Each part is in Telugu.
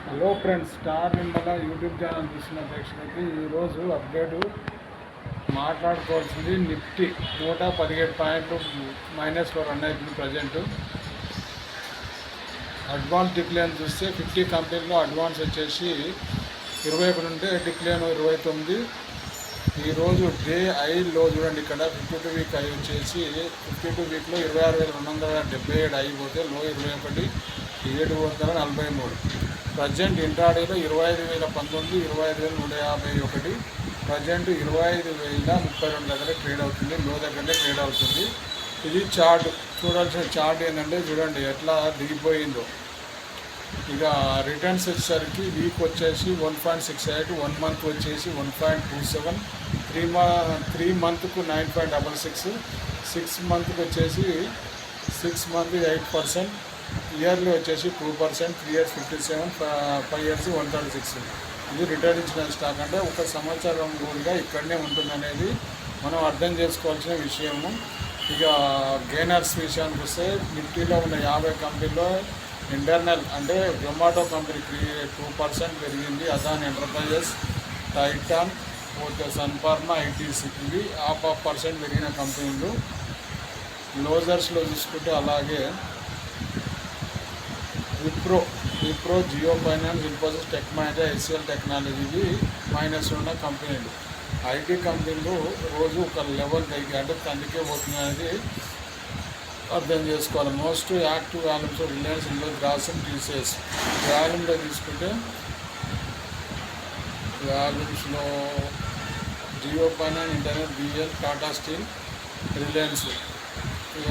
Hello friends, star Nimmala YouTube channel చూసిన ప్రేక్షకులకి ఈరోజు అప్డేటు మాట్లాడుకోవాల్సింది. నిఫ్టీ 117 పాయింట్లు మైనస్లో రన్ అవుతుంది ప్రజెంట్. అడ్వాన్స్ డిక్లైన్ చూస్తే 50 కంపెనీలో అడ్వాన్స్ వచ్చేసి 21 ఉంటే డిక్లైన్ 29. ఈరోజు డే ఐలో చూడండి, ఇక్కడ 52 వీక్ ఐ వచ్చేసి 52 వీక్లో 26,277 అయిపోతే లో 21,743. ప్రజెంట్ ఇంట్రాడేలో 25,019, 25,151, ప్రజెంట్ 25,032 దగ్గర ట్రేడ్ అవుతుంది, లో దగ్గరనే ట్రేడ్ అవుతుంది. ఇది చార్ట్, చూడాల్సిన చార్ట్ ఏంటంటే చూడండి ఎట్లా దిగిపోయిందో. ఇక రిటర్న్స్ వచ్చేసరికి వీక్ వచ్చేసి 1.68, 1 మంత్ వచ్చేసి 1.27, 3 మంత్కు 9.66, 6 మంత్కి వచ్చేసి 6 మంత్ 8%, ఇయర్లీ వచ్చేసి 2%, 3 ఇయర్స్ 57, 5 ఇయర్స్ 136. ఇది రిటర్న్ ఇచ్చిన స్టాక్. అంటే ఒక సంవత్సరం రోజుగా ఇక్కడనే ఉంటుందనేది మనం అర్థం చేసుకోవాల్సిన విషయము. ఇక గెయినర్స్ విషయానికి వస్తే నిఫ్టీలో ఉన్న 50 కంపెనీలో ఇంటర్నల్ అంటే జొమాటో కంపెనీ 2% పెరిగింది, Adani Enterprises, Titan, Sun Pharma, ITC ఇవి 0.5% పెరిగిన కంపెనీలు. లోజర్స్లో చూసుకుంటే అలాగే Wipro, Jio finance, Infosys, Tech Mahindra, HCL technology minus ఉన్న కంపెనీలు. ఐటీ కంపెనీలు రోజు ఒక లెవెల్ దగ్గర అంటే అందుకే పోతుంది అనేది అర్థం చేసుకోవాలి. మోస్ట్ యాక్టివ్ వాల్యూమ్స్ రిలయన్స్, ఇందులో గ్రాసిమ్, టీసీఎస్. వాల్యూమ్లో తీసుకుంటే వాల్యూమ్స్లో జియో ఫైనాన్స్, ఇంటర్నెట్, బిఎల్, టాటా స్టీల్, రిలయన్స్. ఇక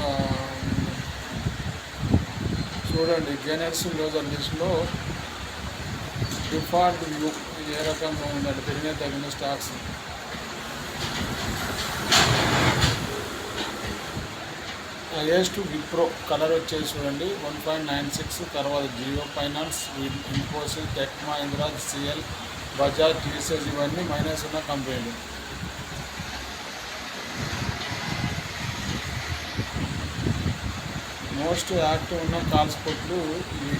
చూడండి గెయినర్స్ లోజర్ లిస్ట్లో డిఫాల్ట్ వ్యూ ఏ రకంగా ఉందంటే పెరిగిన తగిన స్టాక్స్. హైయెస్ట్ విప్రో కలర్ వచ్చేసి చూడండి 1.96, తర్వాత Jio finance, Infosys, Tech Mahindra, CL, Bajaj, TCS ఇవన్నీ మైనస్ ఉన్న కంపెనీలు. మోస్ట్ యాక్టివ్ ఉన్న కాల్స్ కొట్లు ఇవి.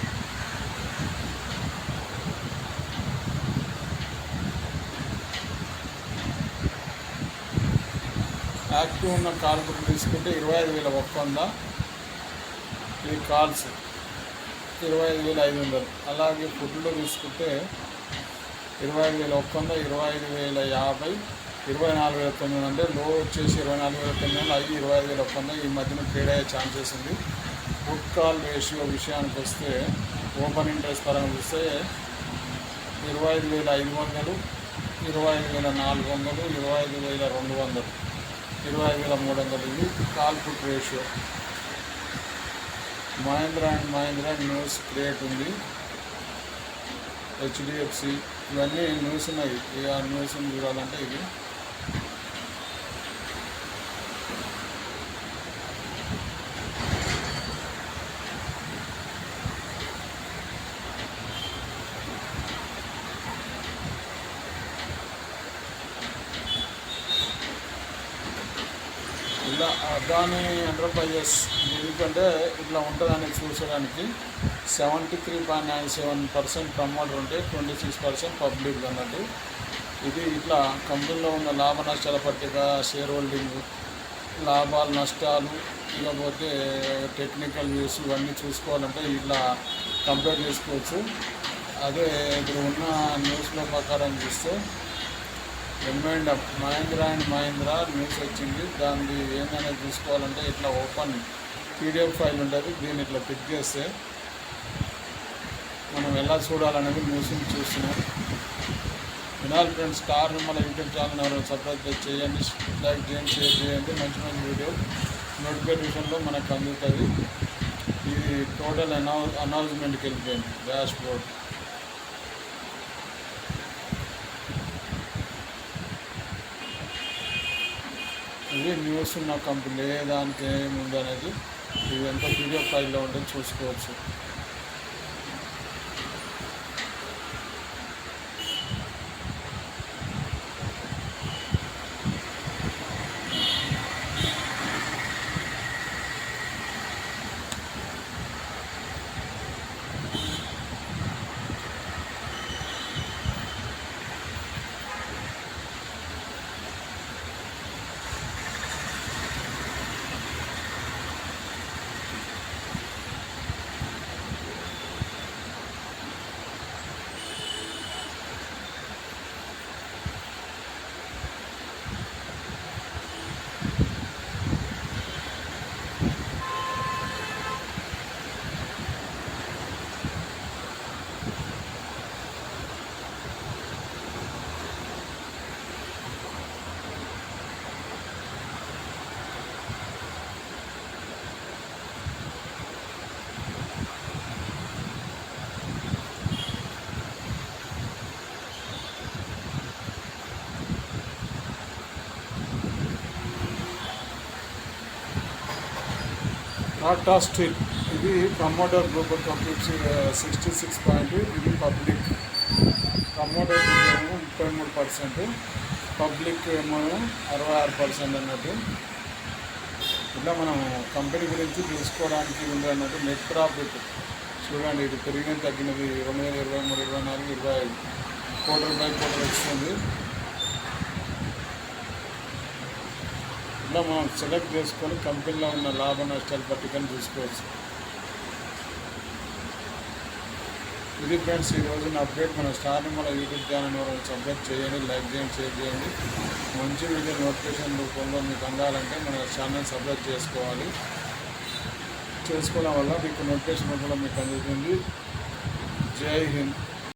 యాక్టివ్ ఉన్న కాల్ కొట్లు తీసుకుంటే 25,100 ఈ కాల్స్, 25,500. అలాగే ఫుడ్లో తీసుకుంటే 25,100, 25,050, 24,900. అంటే లో వచ్చేసి 24,900, అవి 25,100 ఈ మధ్యన ట్రేడ్ అయ్యే ఛాన్సెస్ ఉంది. ఫుడ్ కాల్ రేషియో విషయానికి వస్తే ఓపెన్ ఇంట్రెస్ట్ పరంగా చూస్తే 25,500, 25,400, 25,200, 25,300 ఇది call put ratio. Mahindra and Mahindra news create ఉంది, హెచ్డిఎఫ్సి ఇవన్నీ న్యూస్ ఉన్నాయి. ఇక న్యూస్ని చూడాలంటే ఇది ఇలా అదాని ఎంటర్ప్రైజెస్. ఎందుకంటే ఇట్లా ఉంటుందని చూసడానికి 73.97% ప్రమోటర్ ఉంటే 26% పబ్లిక్ అన్నట్టు. ఇది ఇట్లా కంపెనీలో ఉన్న లాభ నష్టాల పట్టిక, షేర్ హోల్డింగ్, లాభాలు నష్టాలు, ఇకపోతే టెక్నికల్ వ్యూస్ ఇవన్నీ చూసుకోవాలంటే ఇట్లా కంపేర్ చేసుకోవచ్చు. అదే ఇప్పుడు ఉన్న న్యూస్లో ప్రకారం చూస్తే M&M Mahindra and Mahindra news వచ్చింది. దాన్ని ఏందనేది చూసుకోవాలంటే ఇట్లా ఓపెన్ పీడిఎఫ్ ఫైల్ ఉంటుంది, దీన్ని ఇట్లా క్లిక్ చేస్తే మనం ఎలా చూడాలనేది న్యూస్ని చూస్తున్నాం. వినాలి friends. Star Nimmala YouTube channel ఎవరైనా సబ్స్క్రైబ్ చేయండి, లైక్ చేయండి, షేర్ చేయండి. మంచి మంచి వీడియో నోటిఫికేషన్లో మనకు అందుతుంది. ఇది టోటల్ అనౌన్స్మెంట్కి వెళ్ళిపోయింది డాష్ బోర్డ్. ఇది న్యూస్ ఉన్న కంపెనీ ఏ దానికి ఏముంది అనేది ఇది ఎంత పీడిఎఫ్ ఫైల్లో ఉంటుంది చూసుకోవచ్చు. టాటా స్టీల్ ఇది ప్రమోటర్ గ్రూప్ కంప్లీట్ 66 పాయింట్. ఇది పబ్లిక్ ప్రమోటర్ గ్రూప్ ఏమో 33%, పబ్లిక్ ఏమో 66% అన్నట్టు. ఇలా మనం కంపెనీ గురించి తెలుసుకోవడానికి ఉంది అన్నట్టు. నెట్ ప్రాఫిట్ చూడండి, ఇది పెరిగిన తగ్గినది 2023, 24, 25 క్వార్టర్ బై క్వార్టర్ వస్తుంది. ఇలా మనం సెలెక్ట్ చేసుకొని కంపెనీలో ఉన్న లాభ నష్టాలు పట్టికని చూసుకోవచ్చు. ఇది ఫ్రెండ్స్ ఈరోజు నా అప్డేట్. మన స్టార్టింగ్ మన యూట్యూబ్ ఛానల్ ఎవరైనా సబ్స్క్రైబ్ చేయండి, లైక్ చేయండి, షేర్ చేయండి. మంచి వీడియో నోటిఫికేషన్ రూపంలో మీకు అందాలంటే మన ఛానల్ సబ్స్క్రైబ్ చేసుకోవాలి. చేసుకోవడం వల్ల మీకు నోటిఫికేషన్ రూపంలో మీకు అందుతుంది. జై హింద్.